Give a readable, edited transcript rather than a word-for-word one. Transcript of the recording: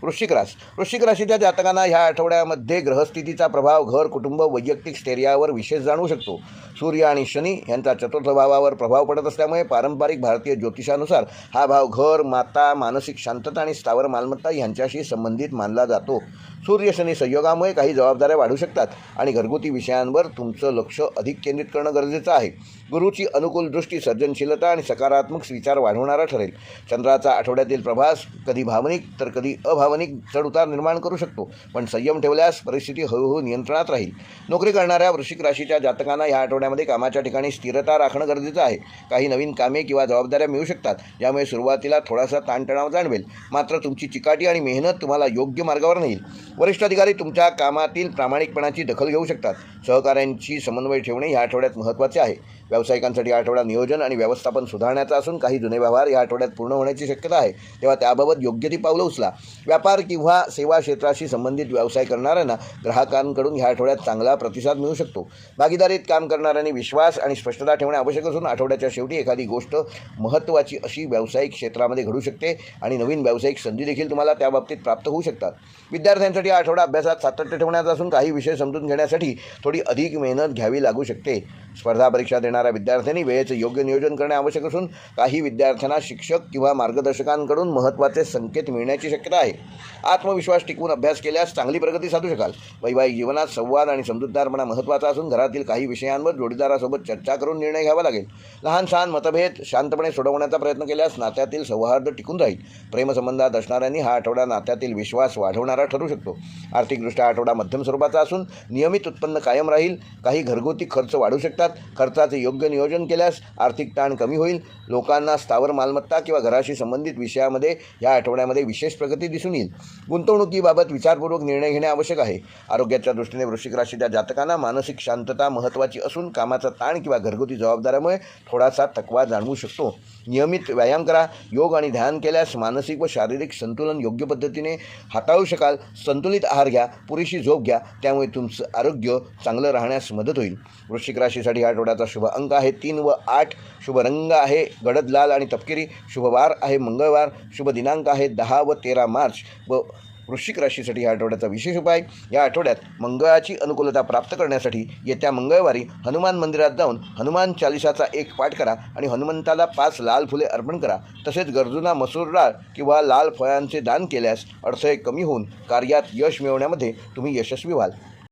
वृश्चिक राशीच्या जातकांना ह्या आठवड्यामध्ये ग्रहस्थितीचा प्रभाव घर, कुटुंब, वैयक्तिक स्थैर्यावर विशेष जाणवू शकतो. सूर्य आणि शनी यांचा चतुर्थ भावावर प्रभाव पडत असल्यामुळे पारंपरिक भारतीय ज्योतिषानुसार हा भाव घर, माता, मानसिक शांतता आणि स्थावर मालमत्ता यांच्याशी संबंधित मानला जातो. सूर्य शनी संयोगामुळे काही जबाबदाऱ्या वाढू शकतात आणि घरगुती विषयांवर तुमचं लक्ष अधिक केंद्रित करणं गरजेचं आहे. गुरुची अनुकूल दृष्टी सर्जनशीलता आणि सकारात्मक विचार वाढवणारा ठरेल. चंद्राचा आठवड्यातील प्रभास कधी भावनिक तर कधी अभावनिक चढउतार निर्माण करू शकतो, पण संयम ठेवल्यास परिस्थिती हळूहळू नियंत्रणात राहील. नोकरी करणाऱ्या वृश्चिक राशीच्या जातकांना या आठवड्यामध्ये कामाच्या ठिकाणी स्थिरता राखणं गरजेचं आहे. काही नवीन कामे किंवा जबाबदाऱ्या मिळू शकतात, यामुळे सुरुवातीला थोडासा ताणतणाव जाणवेल, मात्र तुमची चिकाटी आणि मेहनत तुम्हाला योग्य मार्गावर नेईल. वरिष्ठ अधिकारी तुमच्या कामातील प्रामाणिकपणाची दखल घेऊ शकतात. सहकाऱ्यांशी समन्वय ठेवणे या आठवड्यात महत्त्वाचे आहे. व्यावसायिकांसाठी आठवडा नियोजन आणि व्यवस्थापन सुधारण्याचा असून काही जुने व्यवहार या आठवड्यात पूर्ण होण्याची शक्यता आहे, तेव्हा त्याबाबत योग्य ती पावलं उचला. व्यापार किंवा सेवा क्षेत्राशी संबंधित व्यवसाय करणाऱ्यांना ग्राहकांकडून ह्या आठवड्यात चांगला प्रतिसाद मिळू शकतो. भागीदारीत काम करणाऱ्यांनी विश्वास आणि स्पष्टता ठेवणे आवश्यक असून आठवड्याच्या शेवटी एखादी गोष्ट महत्त्वाची अशी व्यावसायिक क्षेत्रामध्ये घडू शकते आणि नवीन व्यावसायिक संधी देखील तुम्हाला त्या बाबतीत प्राप्त होऊ शकतात. विद्यार्थ्यांसाठी आठवडा अभ्यासात सातत्य ठेवण्याचा असून काही विषय समजून घेण्यासाठी थोडी अधिक मेहनत घ्यावी लागू शकते. स्पर्धा परीक्षा देणाऱ्या विद्यार्थ्यांनी वेळेचे योग्य नियोजन करणे आवश्यक असून काही विद्यार्थ्यांना शिक्षक किंवा मार्गदर्शकांकडून महत्त्वाचे संकेत मिळण्याची शक्यता आहे. आत्मविश्वास टिकवून अभ्यास केल्यास चांगली प्रगती साधू शकाल. वैवाहिक जीवनात संवाद आणि समजूतदारपणा महत्त्वाचा असून घरातील काही विषयांवर जोडीदारासोबत चर्चा करून निर्णय घ्यावा लागेल. लहान सहान मतभेद शांतपणे सोडवण्याचा प्रयत्न केल्यास नात्यातील सौहार्द टिकून राहील. प्रेमसंबंधात असणाऱ्यांनी हा आठवडा नात्यातील विश्वास वाढवणारा ठरू शकतो. आर्थिकदृष्ट्या आठवडा मध्यम स्वरूपाचा असून नियमित उत्पन्न कायम राहील. काही घरगुती खर्च वाढू शकतात. खर्चाचे योग्य नियोजन केल्यास आर्थिक ताण कमी होईल. लोकांना स्थावर मालमत्ता किंवा घराशी संबंधित विषयामध्ये या आठवड्यामध्ये विशेष प्रगती दिसून येईल. गुंतवणुकीबाबत विचारपूर्वक निर्णय घेणे आवश्यक आहे. आरोग्याच्या दृष्टीने वृश्चिक राशीच्या जातकांना मानसिक शांतता महत्त्वाची असून कामाचा ताण किंवा घरगुती जबाबदाऱ्यामुळे थोडासा थकवा जाणवू शकतो. नियमित व्यायाम करा. योग आणि ध्यान केल्यास मानसिक व शारीरिक संतुलन योग्य पद्धतीने हाताळू शकाल. संतुलित आहार घ्या. पुरेशी झोप घ्या. त्यामुळे तुमचं आरोग्य चांगलं राहण्यास मदत होईल. वृश्चिक राशीसाठी आठवड्याचा शुभ अंक आहे 3 व 8. शुभ रंग आहे गडद लाल आणि तपकिरी. शुभ वार आहे मंगळवार. शुभ दिनांक आहे 10 व 13 मार्च. व वृश्चिक राशीसाठी या आठवड्याचा विशेष उपाय, या आठवड्यात मंगळाची अनुकूलता प्राप्त करण्यासाठी येत्या मंगळवारी हनुमान मंदिरात जाऊन हनुमान चालिसाचा एक पाठ करा आणि हनुमंताला 5 लाल फुले अर्पण करा. तसेच गरजूंना मसूर डाळ किंवा लाल फळांचे दान केल्यास अडथळे कमी होऊन कार्यात यश मिळवण्यामध्ये तुम्ही यशस्वी व्हाल.